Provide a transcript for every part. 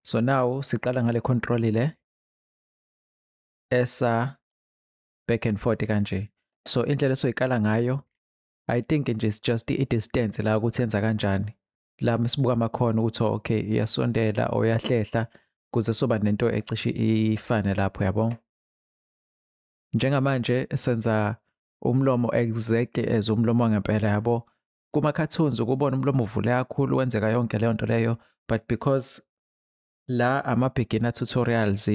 So now siqala ngale control le esa back and forth kanje. So indlela esoyiqala ngayo, I think nje it's just i-distance la ukuthi yenza kanjani. La masibuka amakhono ukuthi okay iyasondela or iyahlehla kuze soba nento ecishe ifane lapho yabo. Njengamanje senza umlomo exactly as umlomo wangempela yabo. Kuma-cartoons ukubona umlomo uvule kakhulu wenzeka yonke leyo nto leyo, but because la ama-beginner tutorials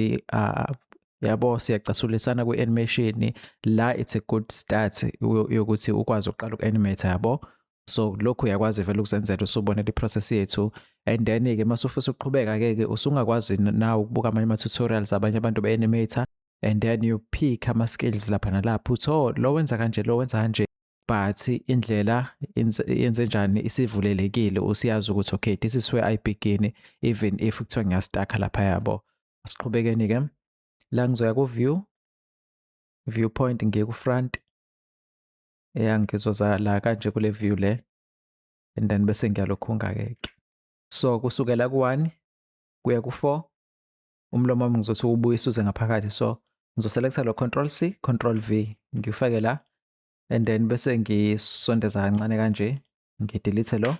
yabo siyacasulisana kwi-animation la it's a good start yokuthi ukwazi ukuqala uku-animate yabo. So lokhu uyakwazi vele ukuzenzela usubonela i-process yethu, and then-ke mase ufisa ukuqhubeka-ke usungakwazi nawe ukubuka amanye ama-tutorials abanye abantu be-animator, and then you pick ama-skills lapha nalapha uthi oh lo wenza kanje lo wenza kanje, but indlela yenze njani isivulelekile usiyazi ukuthi okay this is where I begin even if kuthiwa ngiyastaka lapha yabo. Asiqhubekeni-ke la ngizoya ku-view, viewpoint ngiye ku-front, ngizoza la kanje kule view le, and then bese ngiyalokhunga-ke. So kusukela ku-1 kuya ku-4 umlomo wami ngizothi ubuyise uze ngaphakathi, so ngizoselecta lo Control C Control V ngifake la, and then bese ngisondeza kancane kanje ngidelete lo,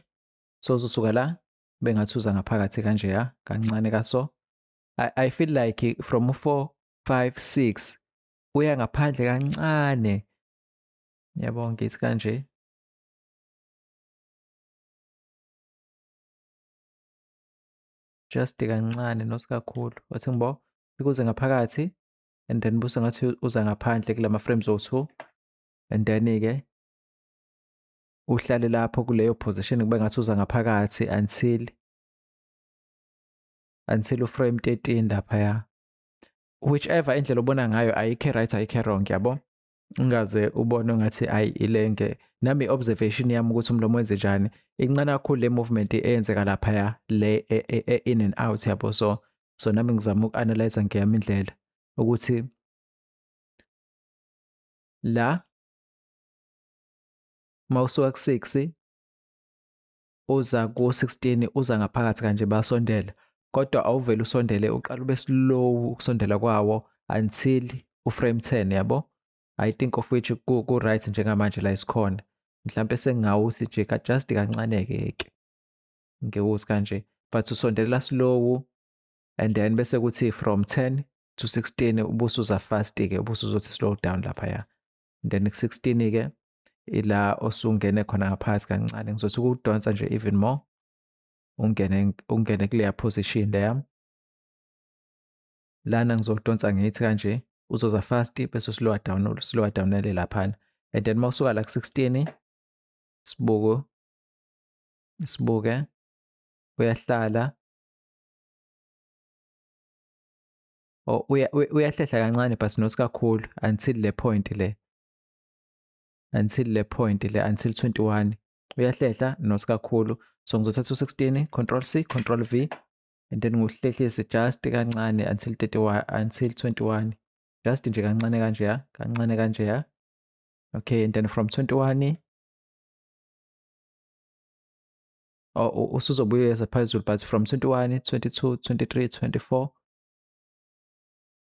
so uzosuka la bengathi uza ngaphakathi kanje ya kancane kaso. I feel like from 4 5 6 uya ngaphandle kancane yabo, ngithi kanje. Just kancane not kakhulu wathi ngibo ukuze ngaphakathi, and then buse ngathi uza ngaphandle kulama frames o2, and then-ke uhlale lapho kuleyo position kube ngathi uza ngaphakathi until uframe 13 laphaya. Whichever indlela obona ngayo ayikho right ayikho wrong yabo, ungaze ubone ngathi ayi ilenge. Nami observation yami ukuthi umlomo wenze njani incane kakhulu le movement eyenzeka laphaya le in and out yabo. So nami ngizama uku-analyze ngeyami indlela ukuthi la mawusuka ku-6 uza ku-16 uza ngaphakathi kanje basondela, kodwa awuvele usondele uqala ube slow ukusondela kwawo until uframe 10 yabo. I think of which ku-right njengamanje la isikhona, mhlampe sengawuthi nje ka-just kancane-ke ngewuzi kanje, but usondelela slow, and then bese kuthi from 10 to 16 ubusuza fast-ke ubusuzothi slow down laphaya, and then ku-16-ke ila osungene khona ngaphansi kancane. Ngizothi ukudonsa nje even more ungene kuleya position leya lana ngizodonsa ngithi kanje uzoza fast bese slow downele laphana, and then mawusuka la ku-16 sibuke uyahlala or uyahlehla kancane but not kakhulu until le point le, until 21 uyahlehla not kakhulu. So ngizothatha u-16 Control C Control V, and then ngiwuhlehlise just kancane until 21, just nje kancane kanje ya, kancane kanje ya. Okay, and then from 21 usuzobuyeza phezulu, but from 21 22 23 24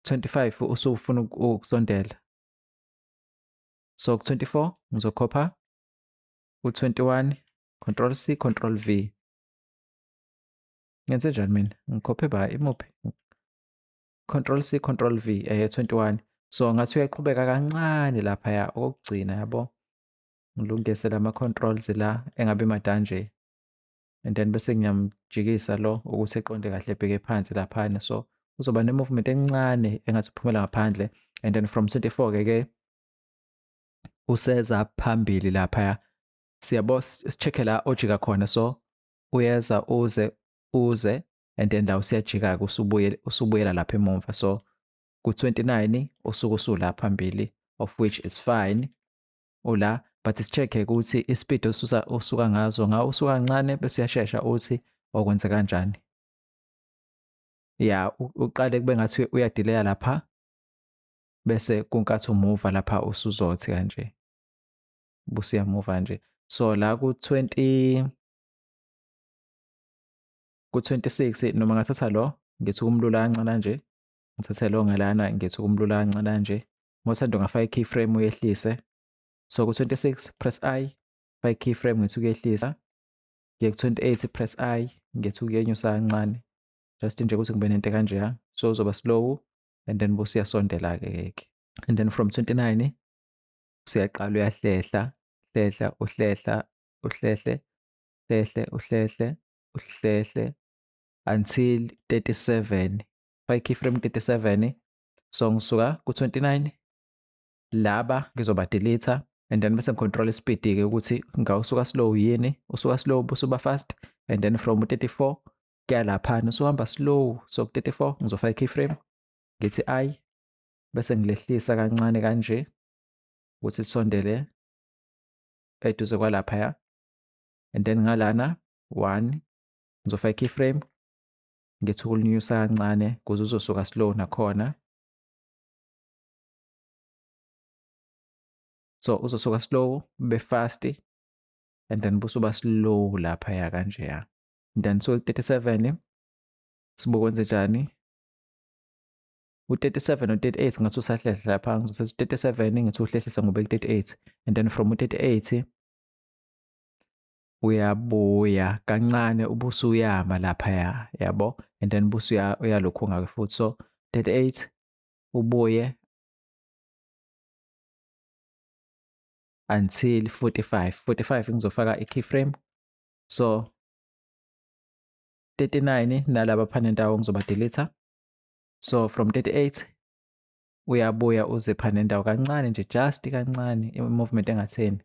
25 usufuna ukusondela. So ku-24 ngizokhopha u-21 Control C Control V. Ngenze njani mina? Ngikhophe ba imuphi? Control C Control V 21. So ngathi uyaqhubeka kancane laphaya okugcina yabo, ngilungise lama controls la engabe madanje, and then bese ngiyamjikisa lo ukuthi eqonde kahle ebheke phansi laphana. So uzoba ne-movement encane engathi uphumela ngaphandle, and then from 24-ke useza phambili laphaya. Siyabo sicheck la ojika khona, so uyeza uze and then la usiyajika-ke usubuyela lapha emumva. So ku-29 usuke usula phambili, of which is fine ula, but sicheck-ke ukuthi ispeed usuka ngazo usuka kancane bese uyashesha uthi okwenze kanjani. Ya uqale kube ngathi uyadileya lapha bese kunkathi umuva lapha usuzothi kanje busiyamuva nje. So la ku-26 noma ngathatha lo ngithi ukumlula kancane kanje, ngithathe lo ngalana ngithi ukumlula kancane kanje. Ngothanda ungafaka i-keyframe uyehlise. So ku-26 press I, faka i-keyframe ngithi ukuyehlisa. Ngiye ku-28 press I, ngithi ukuyenyusa kancane. Just nje ukuthi ngibe nento kanjeya. So uzoba slow and then bese uyasondela-ke. And then from 29 usuyaqala uyahlehla, uhlehla, uhlehle, uhlehle until 37. Faka i-keyframe 37. So ngisuka ku-29 laba ngizoba delete and then bese ngicontrol speed-ke ukuthi ngawusuka slow yini, usuka slow bese uba fast and then from 34 kuya laphana usuhamba slow. So ku-34 ngizofaka i-keyframe ngithi I bese ngilehlisa kancane kanje ukuthi lisondele eduze kwalaphaya and then ngalana 1 ngizofaka i-keyframe ngithi ukulinyusa kancane ukuze uzosuka slow nakhona. So uzosuka slow ube fast and then busuba slow laphaya kanjeya. Then so 37 sibuke wenze njani. U-37 no-38 ngathi usahlehla lapha ngizothatha u-37 ngithi uhlehlisa ngobeka ku-38 and then from u-38 uyabuya kancane ubusuyama laphaya yabo and then busuya uyalokhunga-ke futhi. So 38 ubuye until 45 ngizofaka i-keyframe. So 39 nalaba phana nendawo ngizoba delete. So from 38 uyabuya uze phana nendawo kancane nje, just kancane i-movement engatheni.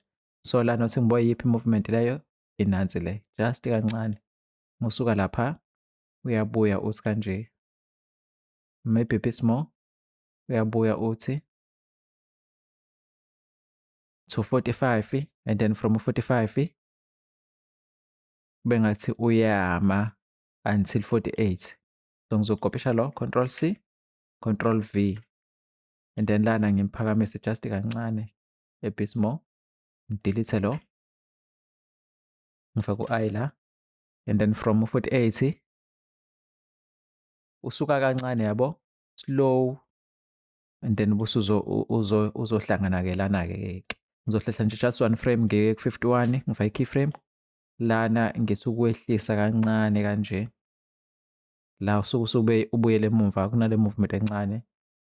So lana uthi ngibuka yiphi i-movement leyo inansi le, just kancane. Musuka lapha uyabuya uthi kanje, maybe a bit more. Uyabuya uthi to 45 and then from 45 bengathi uyama until 48. So ngizokopisha lo, Control C, Control V and then lana ngimphakamise just kancane a bit more. Ngidelete lo, ngifaka u-I la and then from 48 usuka kancane yabo, slow and then uzohlangana-ke lana-ke. Ngizohlehla nje just 1 frame ngeke ku-51 ngifake i-keyframe lana ngithi ukwehlisa kancane kanje. La usuke ubuyele emuva kunale movement encane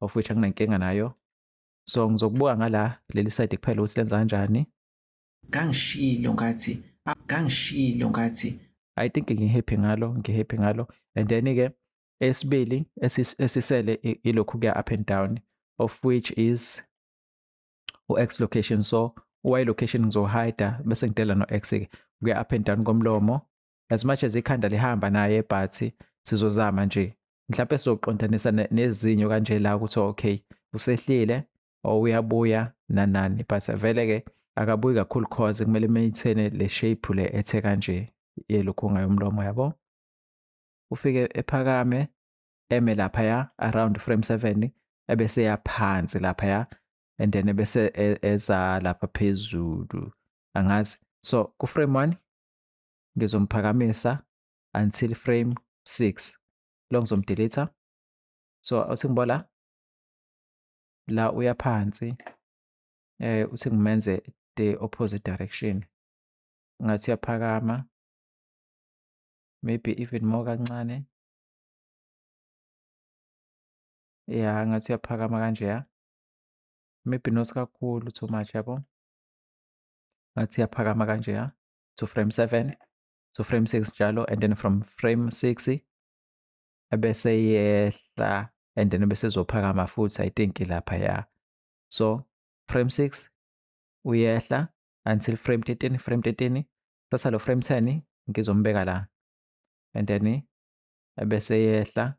of which anginankinga nayo. So ngizokubuka ngala leli side kuphela ukuthi lenza kanjani. Ngangishilo ngathi I think ngi-happy ngalo and then-ke esibili esisele ilokhu kuya up and down of which is u-X location. So u-Y location ngizohide bese ngidela no-X-ke kuya up and down komlomo as much as ikhanda lihamba naye but sizozama nje mhlawumbe sizoqondanisa nezinyo kanje la ukuthi okay usehlile or uyabuya nanani but vele-ke akabuyi kakhulu cause kumele maintain le shape le ethe kanje yelokhunga yomlomo yabo. Ufike ephakame eme laphaya around frame 7 ebese yaphansi laphaya and then ebese eza lapha phezulu angazi. So ku frame 1 ngizomphakamisa until frame 6 lo ngizomdelete. So uthi ngibola la uyaphansi uthi ngimenze the opposite direction ngathi yaphakama maybe even more kancane. Yeah, ngathi yaphakama kanjeya, maybe not kakhulu too much yabo. Ngathi yaphakama kanjeya to frame 7 to frame 6 njalo and then from frame 6 ebese yehla and then bese zophakama futhi I think laphaya. So frame 6 uyehla until frame 13 sasa lo frame 10 ngizombeka la and then ebese yehla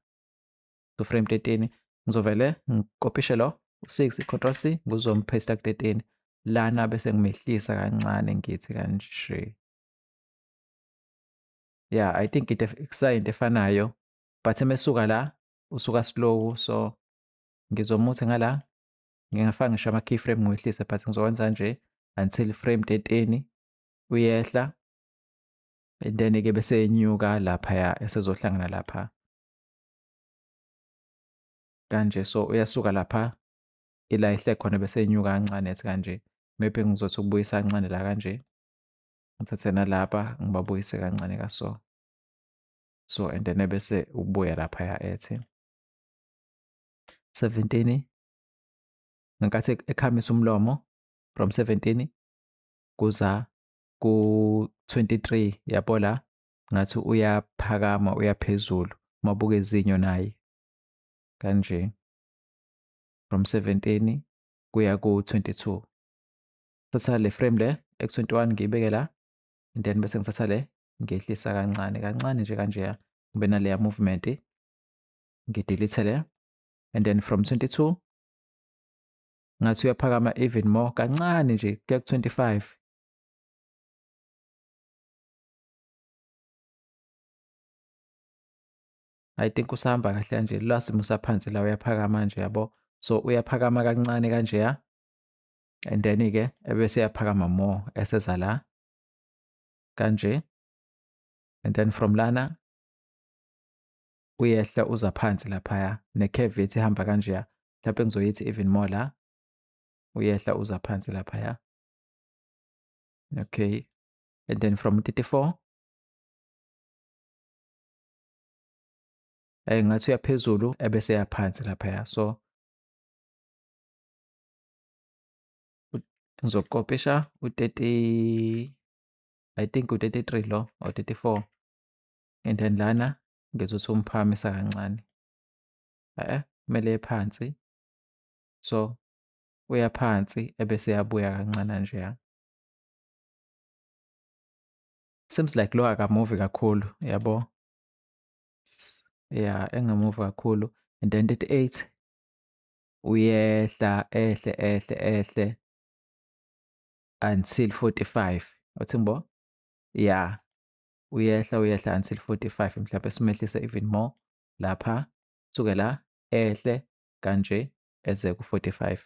to frame 13 ngizovele ngikopishe lo u6 Control C ngizomphasta ku 13 lana bese ngimehlisa kancane ngithi kanje. Yeah, I think kusayinto efanayo but emesuka la usuka slow. So ngizomutha ngala ngingafaka ngisho ama keyframe ngiwehlise but ngizokwenza nje until frame 13 uyehla and then-ke bese yenyuka laphaya esezohlangana lapha. kanje. So uyasuka lapha ila ehle khona bese enyuka kancane ethi kanje. Maybe ngizothi ukubuyisa kancane la kanje. Ngithathe nalapha ngibabuyise kancane kaso. So and then ebese ubuya laphaya ethi 17 ngenkathi ekhamisa umlomo from 17 kuza ku-23 yabo la ngathi uyaphakama uyaphezulu mabuke ezinyo naye kanje from 17 kuya ku-22. Thatha le frame le x21 ngiyibeke la and then bese ngithatha le ngehlisa kancane kancane nje kanjeya kube naleya movement ngidelete le and then from 22 ngathi uyaphakama even more kancane nje kuya ku-25. I think usahamba kahle kanje la simusa phansi la uyaphakama nje yabo. So uyaphakama kancane kanjeya and then-ke ebese yaphakama more eseza la kanje and then from lana uyehla uza phansi laphaya necurve ethi ihamba kanjeya mhlawumbe ngizoyithi even more la uyehla uza phansi laphaya. Okay and then from 34 ngathi uyaphezulu ebese yaphansi laphaya. So ngizokopisha u-30 I think u-33 lo or 34 and then lana ngizothi umphakamisa kancane kumele phansi. So uya phansi ebese yabuya kancane nje. Seems like lo akamuvi kakhulu yabo. Yeah, engamuvi kakhulu and then 38 uyehla ehle until 45. Uthi ngibo? Yeah. Uyehla until 45 mhlawumbe simehlise even more lapha suke la ehle kanje eze ku-45.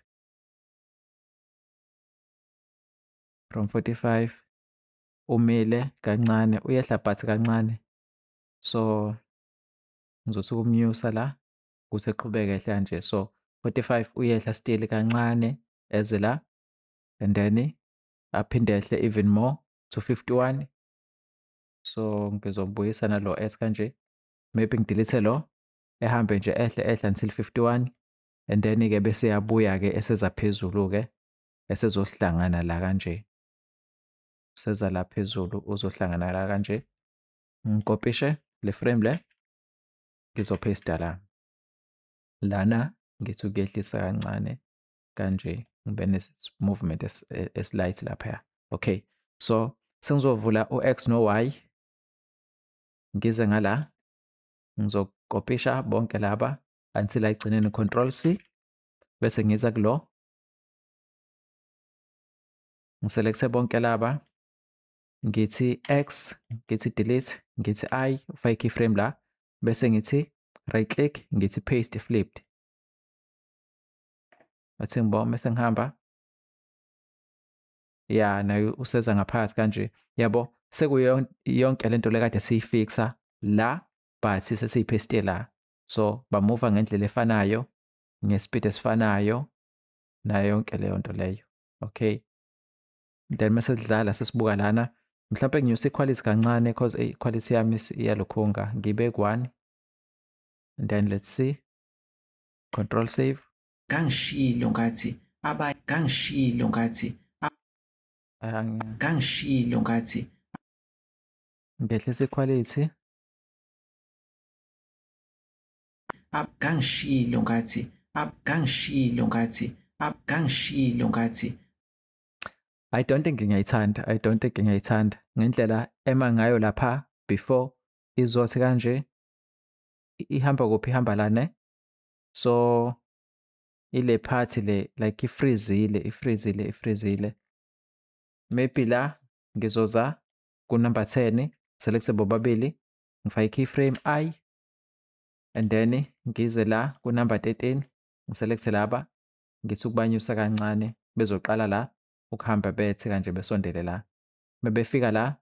From 45 umile kancane uyehla but kancane. So ngizothi ukumnyusa la ukuthi eqhubeke ehle kanje. So 45 uyehla still kancane eze la and then aphinde ehle even more to 51. So ngizobuyisa nalo ethi kanje. Maybe ngidelete lo ehambe nje ehle until 51 and then-ke bese yabuya-ke eseza phezulu-ke esezohlangana la kanje. Seza la phezulu uzohlangana la kanje. Ngikopishe le frame le ngizopaste la. Lana ngithi ukuyehlisa kancane kanje ngibe ne-movement eslight laphaya. Okay, so sengizovula u-X no-Y ngize ngala ngizokopisha bonke laba until ayigcineni Control C bese ngiza kulo ngiselekte bonke laba ngithi X ngithi delete ngithi I ufake keyframe la bese ngithi right click ngithi paste flipped. Athi ngibo mase ngihamba ya nayo useza ngaphakathi kanje yabo sekuyonke lento le kade siyifixa la but sesiyipaste la. So bamuva ngendlela efanayo ngespeed esifanayo nayo yonke leyo nto leyo. Okay then mase sidlala sesibuka lana mhlawumbe nginyusa iquality kancane because iquality yami iyalokhunga ngibeke 1 and then let's see control save. Kangishilo ngathi ngehlisa iquality kangishilo ngathi I don't think ngiyayithanda ngendlela ema ngayo lapha before izothi kanje ihamba kuphi ihamba lana. So ile part le like ifreezile maybe la ngizoza ku number 10 select bobabili ngifake keyframe I and then ngize la ku number 13 ngiselect laba ngithi ukubanyusa kancane bezoqala la ukuhamba bethe kanje besondele la. Mebefika la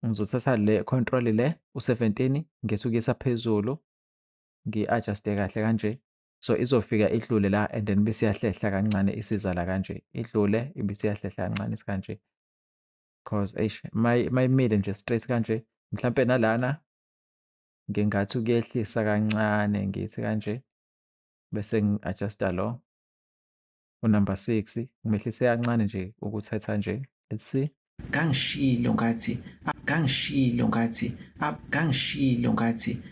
ngizothatha le control le u17 ngithi ukuyisa phezulu ngi-adjust-e kahle kanje. So izofika idlule la and then bese iyahlehla kancane isiza la kanje, idlule ibese iyahlehla kancane isikanje. Cause eish mayimile nje straight kanje mhlampe nalana ngingathi ukuyehlisa kancane ngithi kanje bese ngi-adjust-a lo u-number 6 ngimehlise kancane nje ukuthetha nje. Let's see. Kangishilo ngathi kangishilo ngathi kangishilo ngathi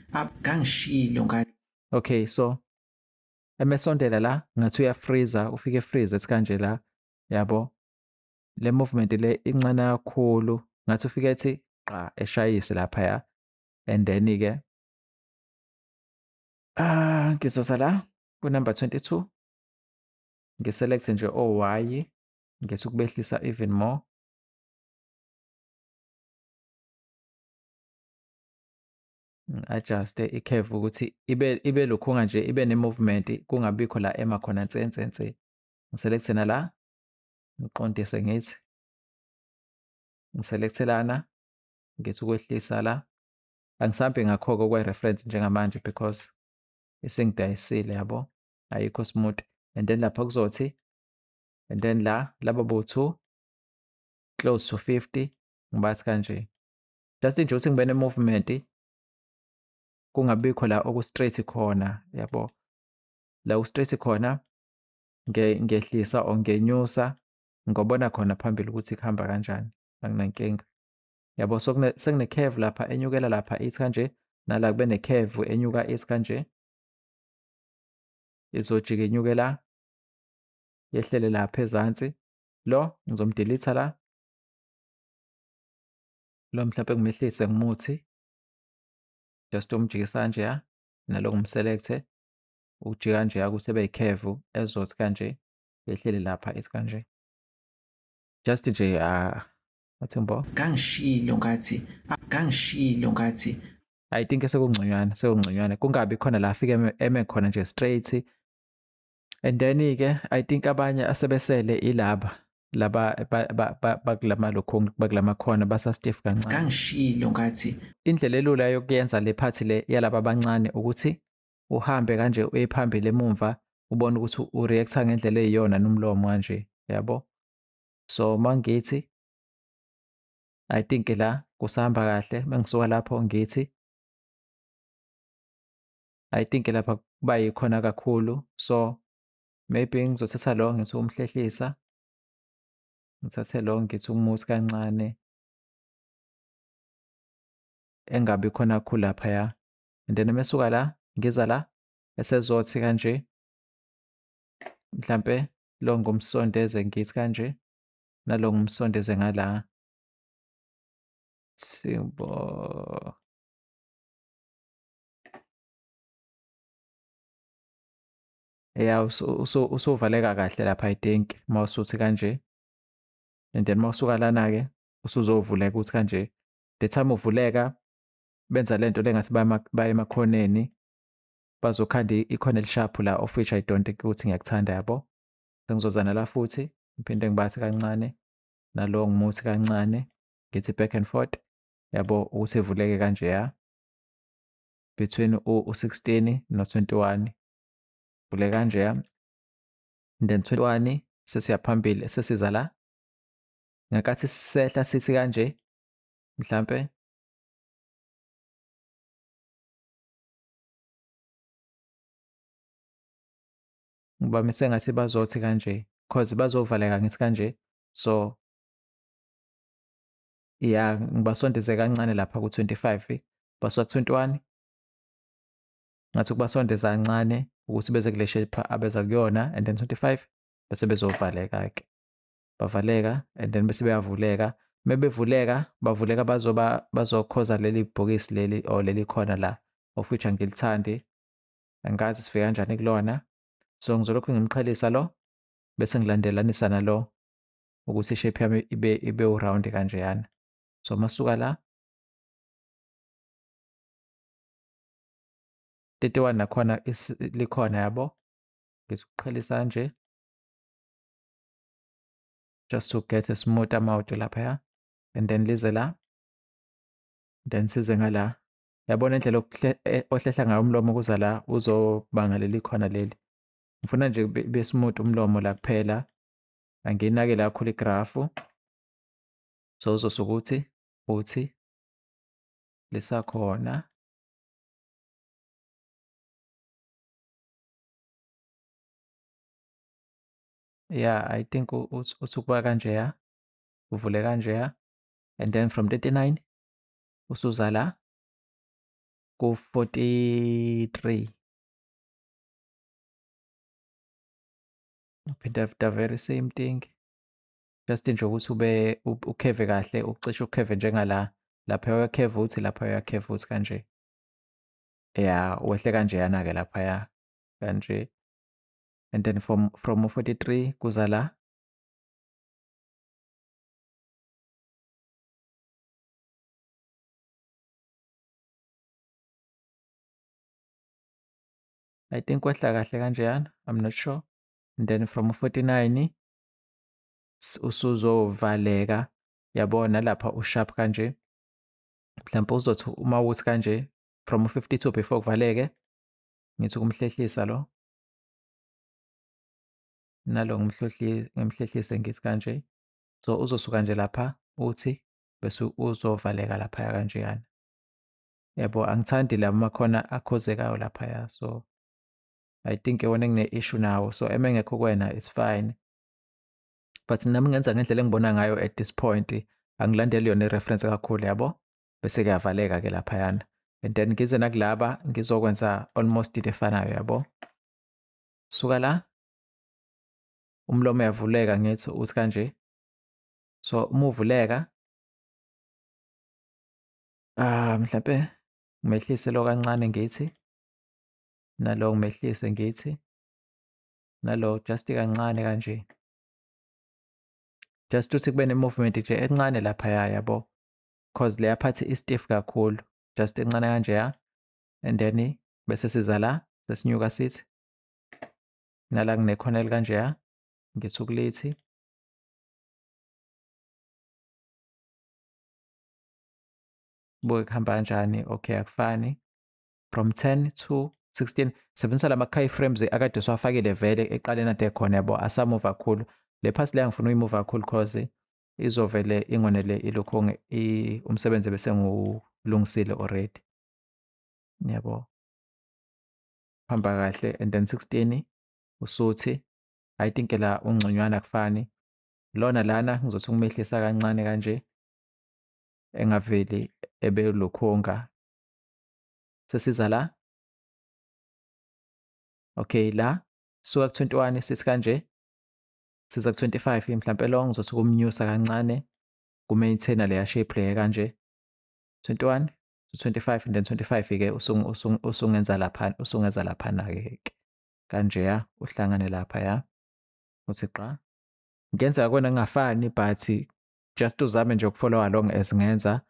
kangishilo ngathi. Okay, so emesondela la ngathi uyafreeza ufike efreeze ethi kanje la yabo. Le movement le incane kakhulu ngathi ufike ethi qa eshayise laphaya and then-ke ngizoza la ku-number 22 ngiselect nje o-Y ngithi ukubehlisa even more. Ngi-adjust-e i-curve ukuthi ibe lokhunga nje ibe ne-movement kungabikho la ema khona nse. Ngiselect nala ngiqondise ngithi ngiselect lana ngithi ukwehlisa la angisahambi ngakho-ke okwe-reference njengamanje because isengidayisile yabo ayikho smooth and then lapha kuzothi and then laba bo-2 close to 50 ngibathi kanje just nje ukuthi ngibe ne-movement kungabikho la oku-straight khona yabo. La ku-straight khona ngehlisa or ngenyusa ngobona khona phambili ukuthi kuhamba kanjani anginankinga yabo. So sekune-curve lapha enyukela lapha ithi kanje nala kube ne-curve enyuka ithi kanje izojika inyuke la yehlele lapha ezansi. Lo ngizomdelete la lo mhlampe ngimehlise ngimuthi just umjikisa kanje ya nalo ngimselect-e ukujika kanje ukuthi ebe yi-curve ezothi kanje yehlele lapha ithi kanje just nje athi ngibo Kangishilo ngathi I think sekungconywana kungabi khona la afike eme khona nje straight. And then-ke I think abanye asebesele ilaba laba bakulama lokhunga bakulama khona basa-stiff kancane. Kangishilo ngathi Indlela elula yokuyenza le part le yalaba abancane ukuthi uhambe kanje uye phambili emumva ubone ukuthi u-react-a ngendlela eyiyona nomlomo kanje yabo. So mangithi I think la kusahamba kahle mengisuka lapho ngithi I think lapha kuba yikhona kakhulu. So maybe ngizothatha lo ngithi umhlehlisa ngithathe lo ngithi umuthi kancane engabi khona kakhulu laphaya and then mesuka la ngiza la esezothi kanje mhlampe lo ngumsondeze ngithi kanje nalo ngumsondeze ngala Simbo. Yeah, usuvaleka kahle lapha I think mawusuthi kanje and then mawusuka lana-ke usuzovuleka ukuthi kanje. The time uvuleka benza lento lengathi baya emakhoneni bazokhanda ikhona elisharp la of which I don't think ukuthi ngiyakuthanda yabo. Sengizozana la futhi ngiphinde ngibathi kancane nalo ngimuthi kancane ngithi back and forth yabo ukuthi evuleke kanje ya between u-16 no-21 vule kanje ya and then 21 sesiya phambili sesiza la ngakathi sisehla sithi kanje mhlampe ngibamise ngathi bazothi kanje cause bazovaleka ngithi kanje. So yeah ngibasondeze kancane lapha ku-25 basuka ku-21 ngathi ukubasondeza kancane ukuthi beze kule shape abeza kuyona and then 25 bese bezovaleka-ke bavaleka and then bese beyavuleka mebevuleka bavuleka bazokhoza leli bhokisi leli or leli khona la of which angilithandi angazi sifike kanjani kulona. So ngizolokhu ngimqhelisa lo bese ngilandelanisa nalo ukuthi ishape yami ibe u-round kanjeyana. So masuka la 31 nakhona likhona yabo ngizokuqhelisa kanje just to get a smooth amount laphaya and then lize la then size ngala Yabona indlela ohlehla ngayo umlomo kuza la uzobanga leli khona leli. Ngifuna nje be-smooth umlomo la kuphela. Angiyinakile kakhulu igrafu. So uzosuka uthi lisakhona. Yeah, I think uthi ukuba kanjeya, uvule kanjeya, and then from 39 usuza la ku-43. Uphinde the very same thing. Just nje ukuthi ukheve kahle, ucishe ukheve njengala. Lapha uyakheva uthi, lapha uyakheva uthi kanje. Yeah, wehle kanjeyana-ke laphaya kanje. And then from u-43 kuza la. I think wehla kahle kanjeyana, I'm not sure. And then from u-49 usuzovaleka, yabona lapha usharp kanje. Mhlawumbe uzothi uma uthi kanje from u-52 before kuvaleke, ngithi ukumhlehlisa lo. Nalo ngimhlehlise ngithi kanje. So uzosuka nje lapha uthi bese uzovaleka laphaya kanjeyana. Yabo, angithandi la makhona akhozekayo laphaya, so I think iwona engine-issue nawo. So uma engekho kuwena it's fine. But nami ngenza ngendlela engibona ngayo at this point, angilandeli yona i-reference kakhulu yabo, bese kuyavaleka-ke laphayana. And then ngize nakulaba ngizokwenza almost into efanayo yabo. Suka la, umlomo uyavuleka ngithi uthi kanje. So uma uvuleka, mhlampe ngimehlise lo kancane ngithi, nalo ngimehlise ngithi, nalo just kancane kanje. Just ukuthi kube ne-movement nje encane laphaya yabo, cause leya part i-stiff kakhulu, just encane kanjeya. And then bese siza la sesinyuka sithi nala kunekhona elikanjeya ngithi ukulithi. Buke kuhamba kanjani? Okay, akufani. From 10 to 16 sebenzisa lama keyframes akade siwafakile vele eqaleni ade khona yabo, asamuva kakhulu. Le part le ngifuna uyimuva kakhulu cause izovele ingonele ilokhu umsebenzi bese ngiwulungisile already. Yabo. Hamba kahle. And then 16 usuthi, I think la ungconywana akufani. Lona lana ngizothi ungimehlisa kancane kanje, engaveli ebe lokhunga. Sesiza la. Okay, la suka ku-21 sithi kanje, siza ku-25 mhlampe lo ngizothi ukumnyusa kancane, ku-maintain leya shape leya kanje. 21 to 25 and then 25-ke usungenza lapha, usungenza laphana-ke kanjeya uhlangane laphaya. Uthi qa. Ngenzeka kuwena kungafani but just uzame nje ukufollow along as ngenza.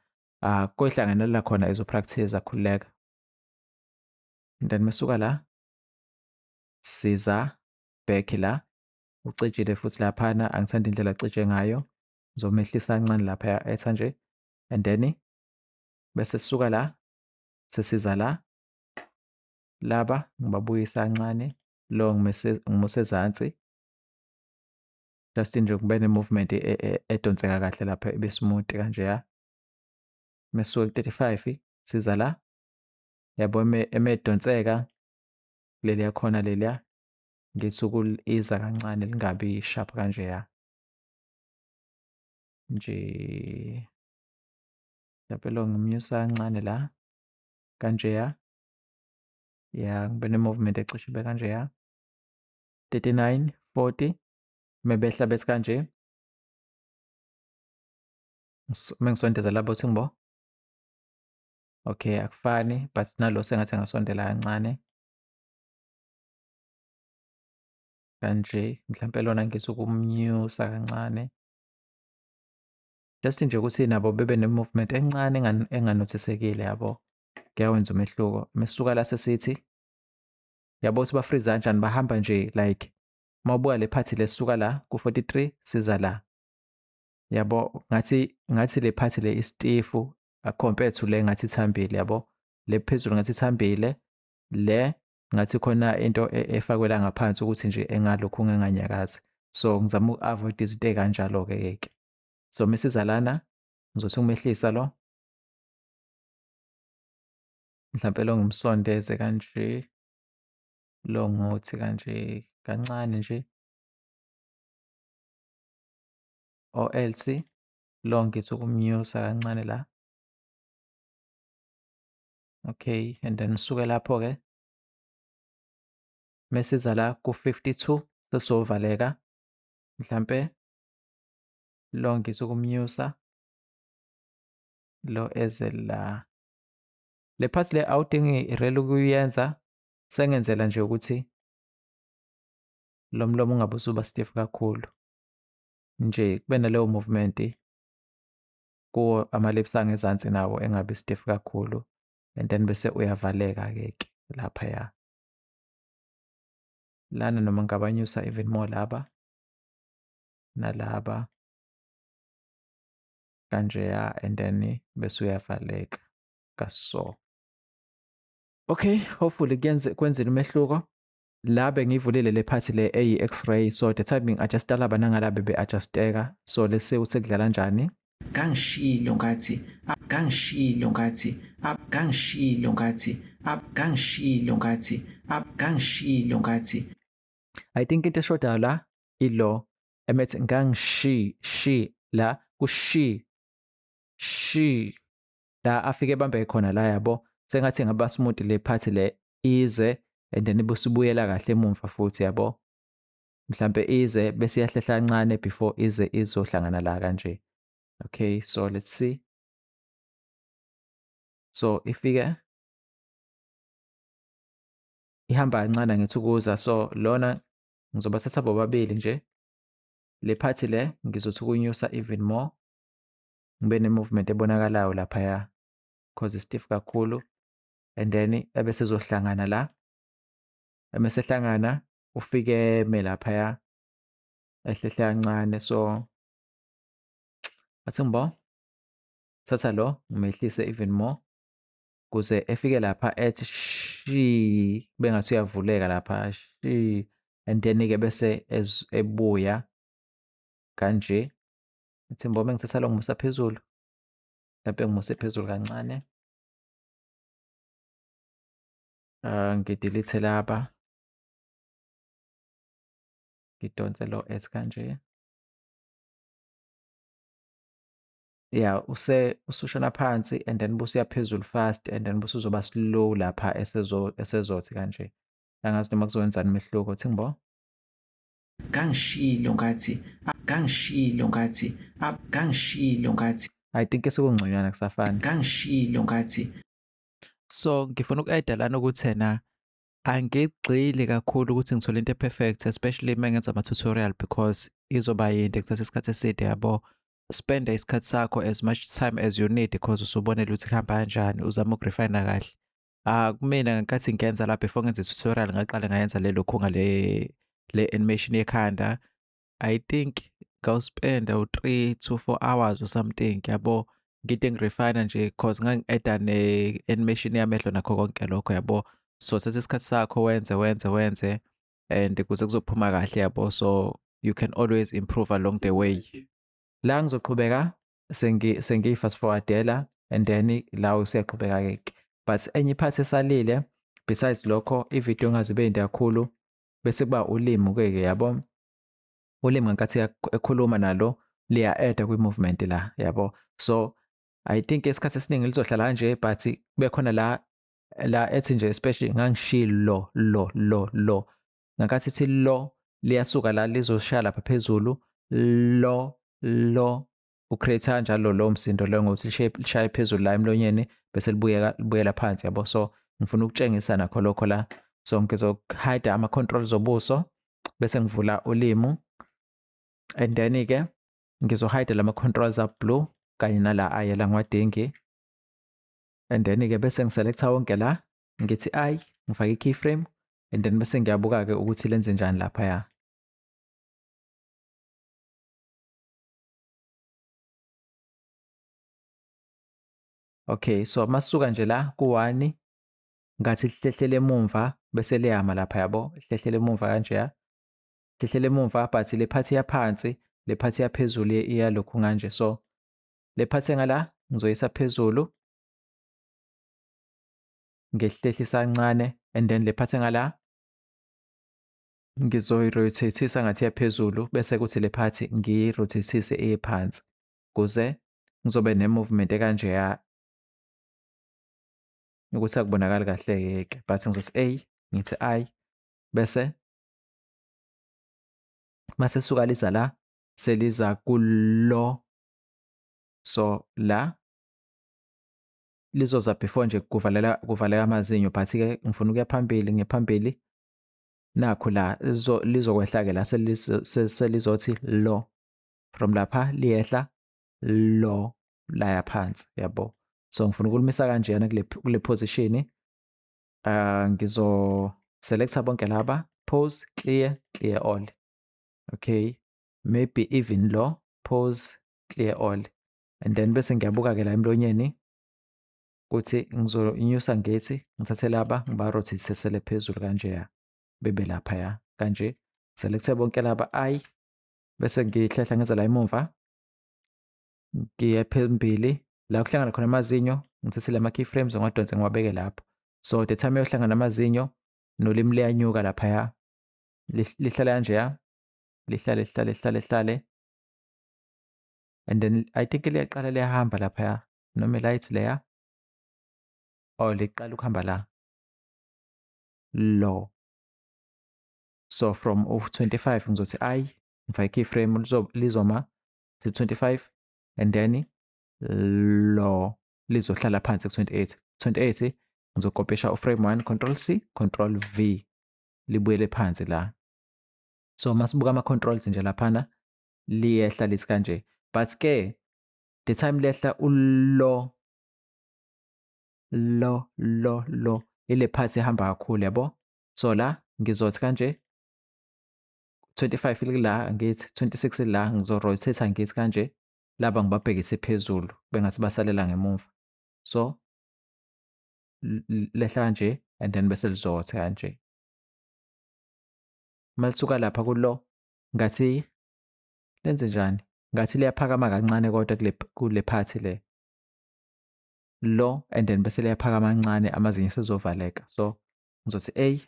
Koyihlanganela khona ezopractice akhululeka. And then mesuka la siza back la, ucijile futhi laphana, angithandi indlela acije ngayo. Ngizomehlisa kancane lapha etha nje. And then bese sisuka la sesiza la, laba ngibabuyisa kancane, lo ngimuse ezansi. Just nje kube ne-movement edonseka kahle lapha ibe smooth kanjeya. Mesuka ku-35 siza la, yabo emedonseka leliya khona leliya, ngithi uku-iza kancane lingabi sharp kanjeya. Nje mhlampe lo ngimnyusa kancane la kanjeya. Yeah, ngibe ne-movement ecishe ibe kanjeya. 39, 40 mebehla bethi kanje. Mengisondeza labo uthi ngibo. Okay, akufani but nalo sengathi ngasondela kancane. Kanje mhlampe lona ngithi ukumnyusa kancane. Just nje ukuthi nabo bebe ne-movement encane enganothisekile yabo. Kuyawenza umehluko. Mesisuka la sesithi, yabo ukuthi bafreeze kanjani, bahamba nje like mawubuka le part lesisuka la ku-43 siza la. Yabo ngathi le part le istifu compared to le ngathi ithambile yabo. le phezulu ngathi ithambile, le ngathi khona into efakwe la ngaphansi ukuthi nje engalokhu ngenganyakazi. So ngizama uku-avoid izinto ey'kanjalo-ke. So mesiza lana ngizothi ukumehlisa lo, mhlampe lo ngimsondeze kanje, lo nguthi kanje kancane nje, or else lo ngithi ukumnyusa kancane la. Okay, and then suke lapho-ke mesiza la ku-52 sesizovaleka, mhlampe lo ngithi ukumnyusa, lo eze la. Le part le awudingi really ukuyenza, sengenzela nje ukuthi lo mlomo ungabe usuba stiff kakhulu, nje kube naleyo movement kuwo ama-lips angezansi nawo engabi stiff kakhulu, and then bese uyavaleka-ke laphaya. Lana noma ngingabanyusa even more laba nalaba kanjeya, and then bese uyavaleka kaso. Okay, hopefully kwenzile umehluko. La bengiyivulile le part le eyi-X-ray, so the time ngi-adjust-a laba nangalaba be-adjust-eka. So let's say sekudlala kanjani. Ngangishilo ngathi ngangishilo ngathi ngangishilo ngathi ngangishilo ngathi ngangishilo ngathi. I think into eshodayo la ilo emethi shi la kushi la afike ebambe khona la yabo, sengathi ngaba smooth le part le ize, and then ibusubuyela kahle emumva futhi yabo, mhlampe ize bese iyahlehla kancane before ize izohlangana la kanje. Okay, so let's see. So ifike ihamba kancane angithi ukuza, so lona ngizobathatha bobabili nje. Le part le ngizothi ukunyusa even more, ngibe ne-movement ebonakalayo laphaya cause stiff kakhulu, and then ebese izohlangana la, emese hlangana ufike laphaya ehlehle kancane. So athi ngibo thatha lo ngimehlise even more kuze efike lapha ethi shi, bengathi uyavuleka lapha shi, and then-ke bese ebuya kanje. Athi ngibo mengithatha lo ngimusa phezulu, mhlampe ngimuse phezulu kancane, ngidelete laba, ngidonse lo ethi kanje. Yeah, usushona phansi and then busuya phezulu fast, and then busuzoba slow lapha esezothi kanje. Angazi noma kuzokwenzani umehluko. Uthi ngibo ngangishilo ngathi ngangishilo ngathi ngangishilo ngathi. I think sekungconywana kusafani. Ngangishilo ngathi. So ngifuna uku-add lana ukuthi ena angigxili kakhulu ukuthi ngithole into perfect, especially mengenza ama-tutorial, because izoba yinde kuthatha isikhathi eside yabo. Spend isikhathi sakho as much time as you need because usubonela ukuthi kuhamba kanjani, uzama ukurefine kahle. Kumina ngenkathi ngiyenza la before ngenza i-tutorial ngaqala ngayenza lokhu le animation yekhanda. I think ngawuspenda u-3 to 4 hours or something yabo, ngide ngirefine nje cause ngangi-add-a ne-animation yamehlo nakho konke lokho yabo. So thatha isikhathi sakho wenze and kuze kuzophuma kahle yabo, so you can always improve along the way. La ngizoqhubeka sengiyi-fast forward-ela, and then la usiyaqhubeka-ke. But enye iphathi esalile besides lokho, ividiyo engazibe yinde kakhulu bese kuba ulimi-ke yabo. Ulimi ngenkathi ekhuluma nalo liya-add-a kwi-movement la yabo. So I think isikhathi esiningi lizohlala kanje, but kube khona la ethi nje especially ngangishilo lo ngenkathi ithi lo liyasuka la lizoshaya lapha phezulu, lo ucreate kanjalo lo msindo lo ngokuthi lishaye phezulu la emlonyeni bese libuyela phansi yabo. So ngifuna ukutshengisa nakho lokho la. So ngizohide ama-controls obuso bese ngivula ulimi, and then-ke ngizohide lama-controls a-blue kanye nala ayela ngiwadingi, and then-ke bese ngiselecta wonke la, ngithi ngifake i-keyframe, and then bese ngiyabuka-ke ukuthi lenze njani laphaya. Okay, so masisuka nje la ku-1 ngathi lihlehlele emumva bese liyama lapha yabo, lihlehlele emumva kanjeya. Lihlehlele emumva but le part yaphansi, le part yaphezulu iyalokhu kanje. So le part engala ngizoyisa phezulu ngehlehlisa kancane and then le part engala ngizoyi-rotate-isa ngathi yaphezulu bese kuthi le part ngiyi-rotate-ise iye phansi ukuze ngizobe ne-movement ekanjeya ukuthi akubonakali kahle-ke but ngizothi A ngithi I bese mase suka liza la seliza kulo, so la lizoza before nje kuvaleka amazinyo but-ke ngifuna ukuya phambili, ngiphambili nakhu la lizokwehla-ke la selizothi lo, from lapha liyehla lo laya phansi yabo. So ngifuna ukulimisa kanjeyana kule position. Ngizo selecta bonke laba, pause, clear, clear all. Okay, maybe even lo, pause, clear all. And then bese ngiyabuka-ke la emlonyeni ukuthi ngizonyusa ngethi ngithathe laba ngiba-rotate-isele phezulu kanjeya bebe laphaya kanje. Selecte bonke laba I bese ngihlehla ngeza la emuva ngiye phambili la kuhlangana khona amazinyo ngithathe lama keyframes ngiwadonse ngiwabeke lapho. So the time yohlangana amazinyo nolimi liyanyuka laphaya lihlala kanjeya, lihlale and then I think liyaqala liyahamba laphaya noma light leya or liqala ukuhamba la lo. So from 25 ngizothi I ngifake keyframe lizoma till 25 and then lo lizohlala phansi ku-28. 28 ngizokopisha uframe 1 Control C Control V libuyele phansi la. So masibuka ama-controls nje laphana liyehla lithi kanje but-ke the time lehla lo ile part ehamba kakhulu yabo. So la ngizothi kanje 25 la ngithi 26 la ngizo-rotate ngithi kanje laba ngibabhekise phezulu bengathi basalela ngemuva. So lehla kanje and then bese lizotha kanje. Malisuka lapha kulo ngathi lenze njani? Ngathi liyaphakama kancane kodwa kule part le lo and then bese liyaphakama kancane amazinyo sezovaleka. So ngizothi A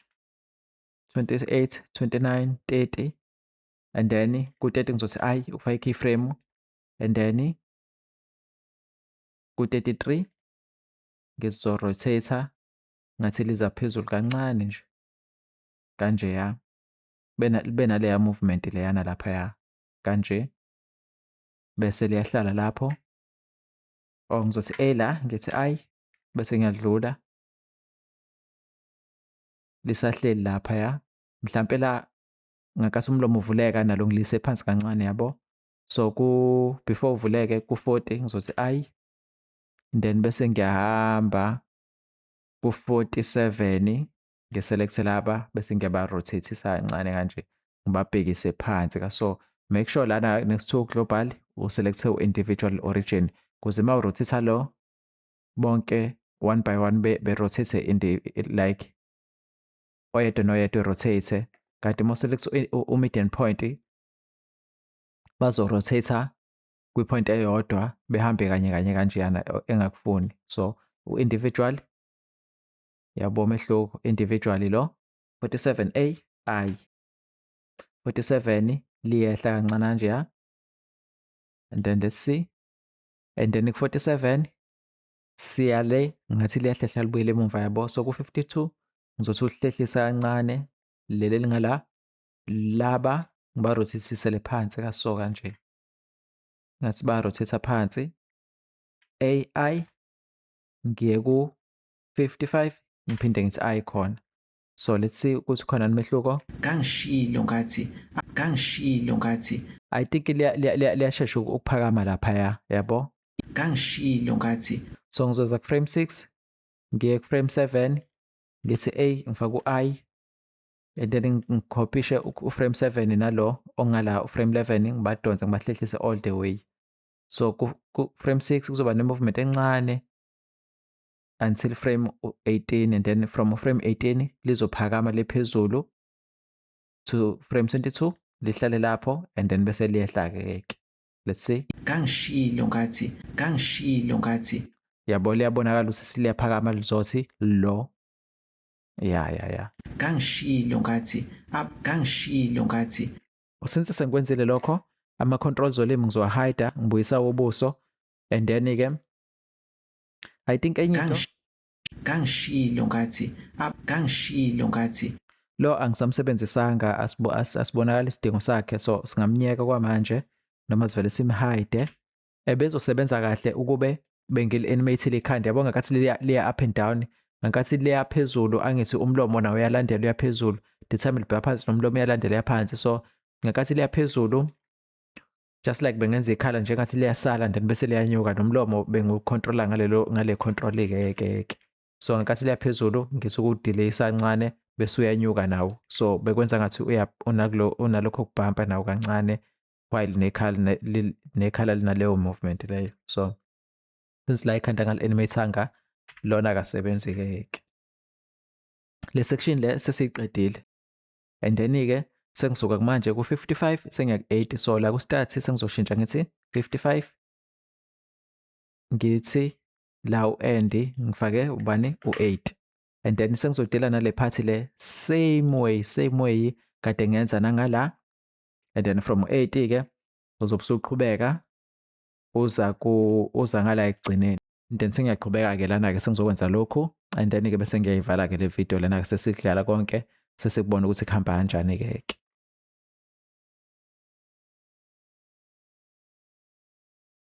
28, 29, 30 and then ku-30 ngizothi I ufake keyframe and then ku-33 ngizo-rotate ngathi liza phezulu kancane nje kanjeya benaleya movement leyana laphaya kanje bese liyahlala lapho. Or ngizothi A la ngithi I bese ngiyadlula lisahleli laphaya mhlampe la ngakathi umlomo uvuleka nalo ngilise phansi kancane yabo. So before uvuleke ku-40 ngizothi I then bese ngiyahamba ku-47 ngiselecte laba bese ngiyaba-rotate-isa kancane kanje ngibabhekise phansi so make sure lana next to global uselecte u-individual origin kuze uma urotate lo bonke one by one be-rotate like oyedwa noyedwa rotate kanti uma uselect u-median point bazo-rotate kwi-point eyodwa behambe kanye kanye kanjeyana engakufuni. So u-individual yabo umehluko individual lo 47A I 47 liyehla kancane kanjeya and then let's see and then ku-47 siyale ngathi liyahlehla libuyele emumva yabo. So ku-52 ngizothi uhlehlisa kancane leli lingala laba ngiba-rotate-isele phansi kaso kanje ngathi ba-rotate phansi AI ngiye ku-55 ngiphinde ngithi I khona. So let's see ukuthi khona nomehluko. Kangishilo ngathi I think liyashesha ukuphakama laphaya yabo. Kangishilo ngathi. So ngizoza ku-frame 6 ngiye ku-frame 7 ngithi A ngifake u-I and then ngikhopishe u-frame 7 nalo ongala u-frame 11 ngibadonse ngibahlehlise all the way. So ku-frame 6 kuzoba ne-movement encane until frame 18 and then from frame 18 lizophakama lephezulu to frame 22 lihlale lapho and then bese liyehla-ke. Let's see. Kangishilo ngathi Yabo liyabonakala ukuthi siliyaphakama lizothi lo. Ya. Kangishilo ngathi Since sengikwenzile lokho, ama-controls olimi ngizowa-hide, ngibuyisa ubuso and then-ke I think enye into Kangishilo ngathi lo angisamsebenzisanga, asibonakala isidingo sakhe, so singamnyeka kwamanje noma sivele simhide. Ebezosebenza kahle ukube bengili-animate-ile ikhanda, yabo ngakathi liya up and down, ngakathi liya phezulu, angithi umlomo nawo uyalandela uya phezulu, dithambi libheka phansi nomlomo uyalandela uya phansi, so ngakathi liya phezulu just like bengenza ikhala njengathi liyasala and then bese liyanyuka, nomlomo bengiwucontrola ngale control-ke. So ngakathi liya phezulu ngithi ukudelay kancane bese uyanyuka nawo, so bekwenza ngathi unalokho kubhampa nawo kancane while nekhala linaleyo movement leyo. So since la ikhanda ngali-animate-anga lona akasebenzi-ke. Le section le sesiyiqedile and then-ke sengisuka manje ku-55 sengiya ku-80, so la ku-start sengizoshintsha ngithi 55 ngithi la u-end ngifake ubani u-8 and then sengizodila nale part le same way kade ngenza nangala and then from 80-ke uzobe usuqhubeka uza ngala ekugcineni and then sengiyaqhubeka-ke lana-ke sengizokwenza lokhu and then-ke bese ngiyayivala-ke le video lena-ke sesidlala konke sesikubona ukuthi kuhamba kanjani-ke.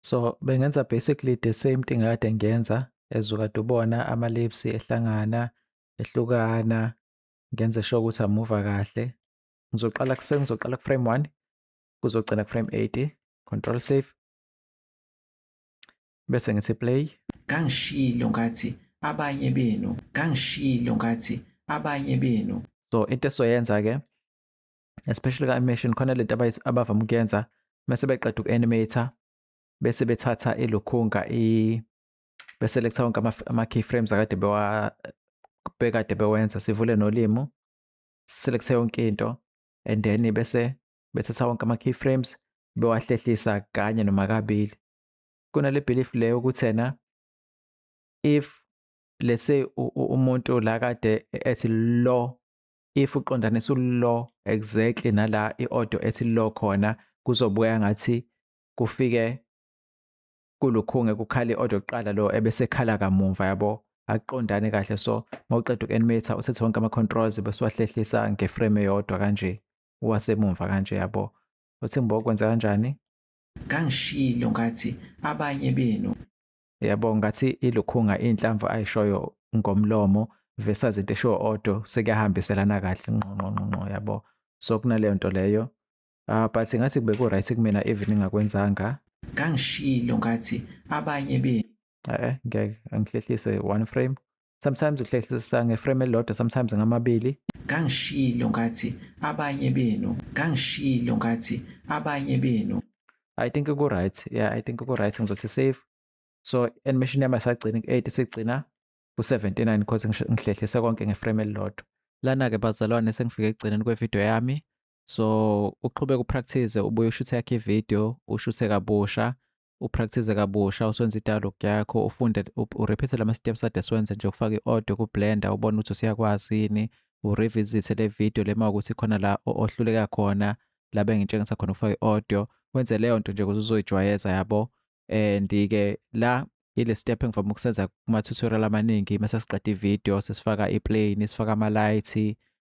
So bengenza basically the same thing kade ngiyenza ezukade ubona ama-lips ehlangana ehlukana, ngenze sure ukuthi amuva kahle. Ngizoqala ku-frame 1 kuzogcina ku-frame 80, control save bese ngithi play. Kangishilo ngathi abanye benu So into esoyenza-ke especially ka-animation khona lento abavame ukuyenza mase beqeda uku-animator bese bethatha ilukhunga beselecta wonke ama-keyframes akade bekade bewenza, sivule nolimi selecta yonke into and then bese bethatha wonke ama-keyframes bewahlehlisa kanye noma kabili. Kunale belief leyo ukuthi ena if let's say umuntu la kade ethi lo, if uqondanisa ulo exactly nala i-audio ethi lo khona, kuzobuya ngathi kufike kulukhunge kukhala i-audio kuqala lo ebese khala kamuva, yabo akuqondane kahle. So mawuqeda uku-animator uthethe wonke ama-controls bese wahlehlisa ngeframe eyodwa kanje uwasemumva kanje, yabo. Uthi ngibo kwenza kanjani? Kangishilo ngathi abanye benu Yabo ngathi ilukhunga inhlamvu ayishoyo ngomlomo versus into eshoyo audio sekuyahambiselana kahle ngqo, yabo. So kunaleyo nto leyo but ngathi beku right kumina even ngingakwenzanga. Kangishilo ngathi abanye benu Ngeke angihlehlise one frame, sometimes uhlehlisa ngeframe elilodwa, sometimes ngamabili. Kangishilo ngathi abanye benu I think ku-right, yeah, I think ku-right. Ngizothi save. So animation yami asagcina ku-8 sigcina ku-79 because ngihlehlise konke ngeframe elilodwa. Lana-ke bazalwane sengifike ekugcineni kwevideo yami, so uqhubeka upractice, ubuye ushuthe yakhe ivideo, ushuthe kabusha, upractice kabusha, uswenza i-dialogue yakho, ufunde urepeat lama-steps ade siwenze nje, ufake i-audio ku-Blender ubone ukuthi usiyakwazi yini, urevisit le video le mawukuthi khona la ohluleka khona la bengitshengisa khona ukufaka i-audio, wenze leyo nto nje ukuze uzoyijwayeza, yabo. And-ke la ile step engivame ukusenza kuma-tutorial amaningi mase siqeda ivideo sesifaka i-plane, sifaka ama-lights,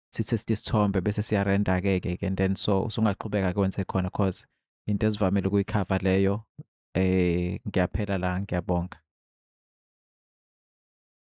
sithe isithombe bese siyarenda-ke and then so usungaqhubeka-ke wenze khona cause into ezivamile ukuyikhava leyo. Ngiyaphela la, ngiyabonga.